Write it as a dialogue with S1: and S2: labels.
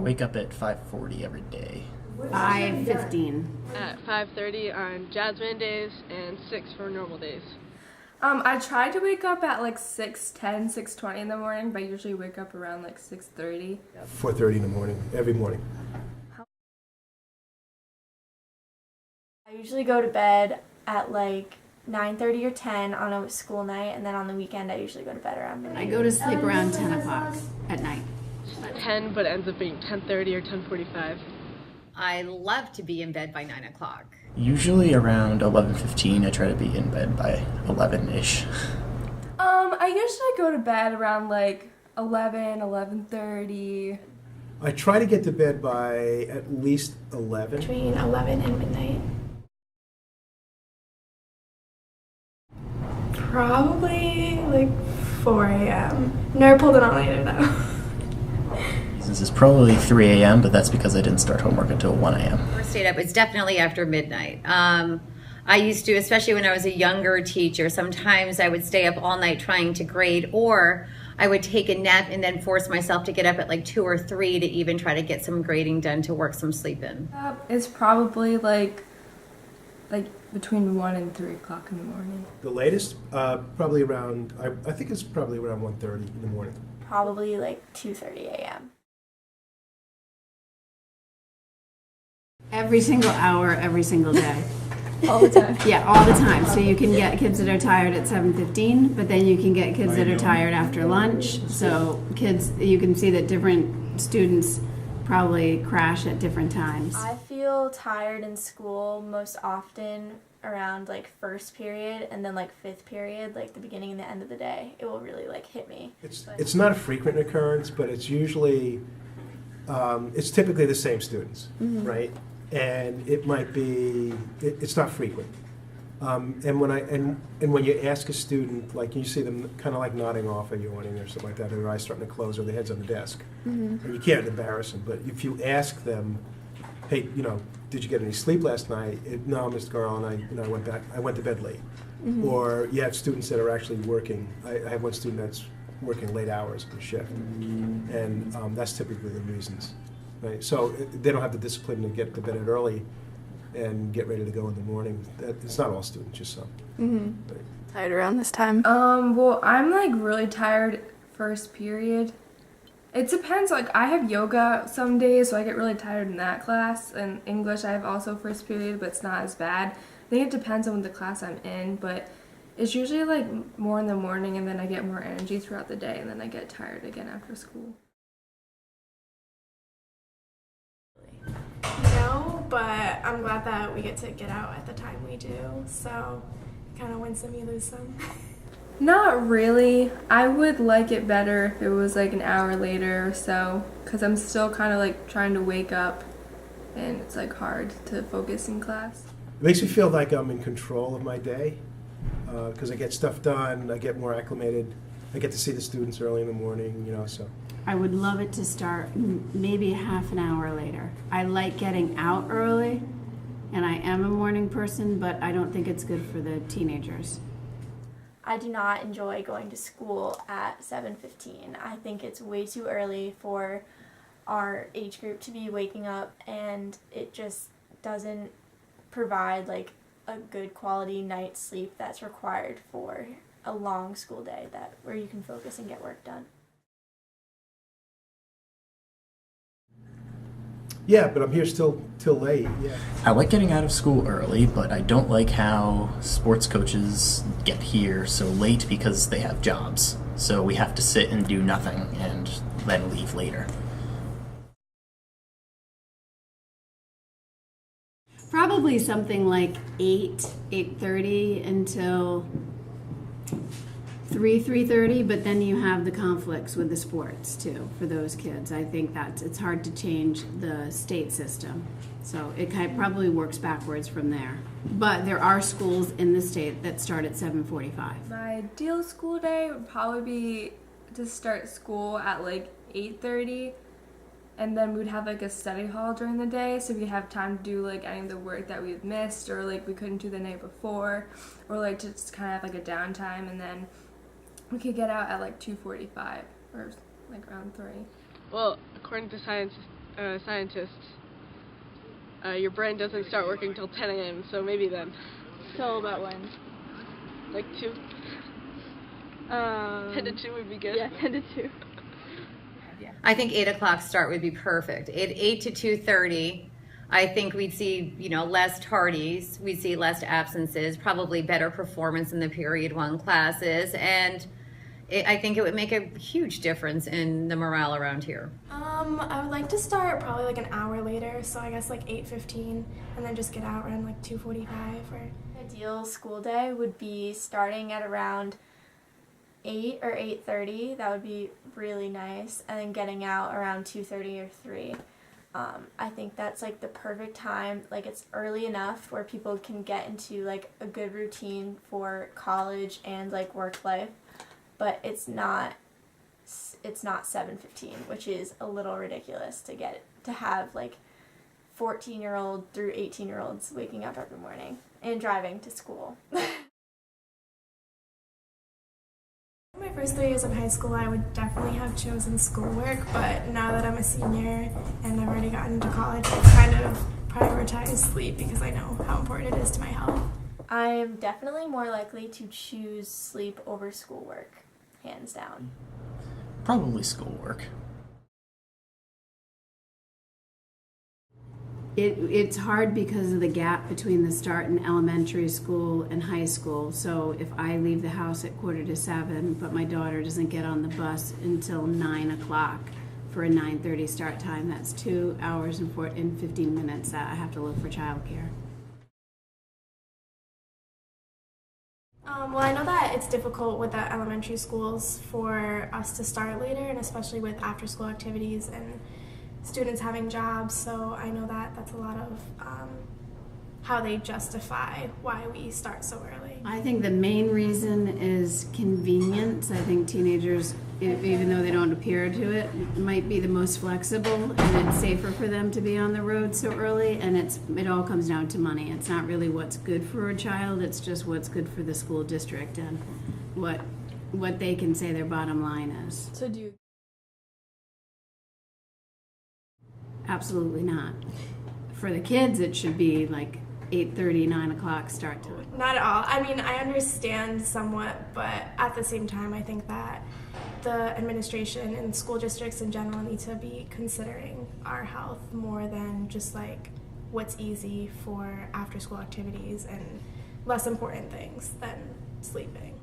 S1: wake up at 5:40 every day.
S2: 5:15.
S3: At 5:30 on Jasmine days and 6 for normal days.
S4: I try to wake up at like 6:10, 6:20 in the morning, but I usually wake up around like 6:30.
S5: 4:30 in the morning, every morning.
S6: I usually go to bed at like 9:30 or 10 on a school night, and then on the weekend I usually go to bed around
S2: I
S6: midnight.
S2: go to sleep around 10 o'clock at night.
S3: 10, but it ends up being 10:30 or 10:45.
S7: I love to be in bed by 9 o'clock.
S1: Usually around 11:15. I try to be in bed by 11-ish.
S4: I usually go to bed around like 11, 11:30.
S5: I try to get to bed by at least 11.
S8: Between 11 and midnight. Probably like 4 a.m. Never pulled it on either though.
S1: This is probably 3 a.m., but that's because I didn't start homework until 1 a.m.
S7: First stayed up, it's definitely after midnight. I used to, especially when I was a younger teacher, sometimes I would stay up all night trying to grade, or I would take a nap and then force myself to get up at like 2 or 3 to even try to get some grading done to work some sleep in.
S4: It's probably like between 1 and 3 o'clock in the morning.
S5: The latest, probably around, I think it's probably around 1:30 in the morning.
S6: Probably like 2:30 a.m.
S2: Every single hour, every single day.
S4: All the time.
S2: Yeah, all the time. So you can get kids that are tired at 7:15, but then you can get kids that are tired after lunch. So kids, you can see that different students probably crash at different times.
S6: I feel tired in school most often around like first period, and then like fifth period, like the beginning and the end of the day. It will really like hit me.
S5: It's not a frequent occurrence, but it's usually, it's typically the same students, right? And it might be, it's not frequent. And when you ask a student, like you see them kind of like nodding off or yawning or something like that, or their eyes starting to close or their head's on the desk. And you can't embarrass them, but if you ask them, hey, did you get any sleep last night? No, Mr. Garland, I went to bed late. Or you have students that are actually working. I have one student that's working late hours on a shift, and that's typically the reasons. Right? So they don't have the discipline to get to bed early and get ready to go in the morning. It's not all students, just some. Right?
S8: Tired around this time.
S4: Well, I'm like really tired first period. It depends. Like I have yoga some days, so I get really tired in that class. And English, I have also first period, but it's not as bad. I think it depends on the class I'm in, but it's usually like more in the morning, and then I get more energy throughout the day, and then I get tired again after school.
S8: No, but I'm glad that we get to get out at the time we do. So kind of win some, you lose some.
S4: Not really. I would like it better if it was like an hour later or so, because I'm still kind of like trying to wake up, and it's like hard to focus in class.
S5: It makes me feel like I'm in control of my day because I get stuff done, I get more acclimated, I get to see the students early in the morning, so.
S2: I would love it to start maybe half an hour later. I like getting out early, and I am a morning person, but I don't think it's good for the teenagers.
S6: I do not enjoy going to school at 7:15. I think it's way too early for our age group to be waking up, and it just doesn't provide like a good quality night's sleep that's required for a long school day where you can focus and get work done.
S5: Yeah, but I'm here still till late, yeah.
S1: I like getting out of school early, but I don't like how sports coaches get here so late because they have jobs. So we have to sit and do nothing and then leave later.
S2: Probably something like 8:30 until 3:30, but then you have the conflicts with the sports too for those kids. I think it's hard to change the state system, so it probably works backwards from there. But there are schools in the state that start at 7:45.
S4: My ideal school day would probably be to start school at like 8:30, and then we'd have like a study hall during the day, so we'd have time to do like any of the work that we've missed or like we couldn't do the night before, or like just kind of have like a downtime, and then we could get out at like 2:45 or like around 3.
S3: Well, according to science, scientist, your brain doesn't start working till 10 a.m., so maybe then.
S9: Till about when?
S3: Like 2. 10 to 2 would be good.
S9: Yeah, 10 to 2.
S7: I think 8 o'clock start would be perfect. 8 to 2:30. I think we'd see, less tardies. We'd see less absences, probably better performance in the period 1 classes, and I think it would make a huge difference in the morale around here.
S8: I would like to start probably like an hour later, so I guess like 8:15, and then just get out around like 2:45. Or
S6: Ideal school day would be starting at around 8 or 8:30. That would be really nice, and then getting out around 2:30 or 3. I think that's like the perfect time. Like, it's early enough where people can get into like a good routine for college and like work life, but it's not 7:15, which is a little ridiculous to have like 14-year-old through 18-year-olds waking up every morning and driving to school.
S8: my first 3 years of high school, I would definitely have chosen schoolwork, but now that I'm a senior and I've already gotten into college, I kind of prioritize sleep because I know how important it is to my health.
S6: I'm definitely more likely to choose sleep over schoolwork, hands down.
S1: Probably schoolwork.
S2: It's hard because of the gap between the start in elementary school and high school. So if I leave the house at 6:45, but my daughter doesn't get on the bus until 9 o'clock for a 9:30 start time, that's 2 hours and 15 minutes that I have to look for childcare.
S8: Well, I know that it's difficult with the elementary schools for us to start later, and especially with after-school activities and students having jobs, so I know that that's a lot of how they justify why we start so early.
S2: I think the main reason is convenience. I think teenagers, even though they don't appear to it, might be the most flexible, and it's safer for them to be on the road so early, and it all comes down to money. It's not really what's good for a child, it's just what's good for the school district and what they can say their bottom line is.
S9: So do you?
S2: Absolutely not. For the kids, it should be like 8:30, 9 o'clock start time.
S8: Not at all. I mean, I understand somewhat, but at the same time, I think that the administration and school districts in general need to be considering our health more than just like what's easy for after-school activities and less important things than sleeping.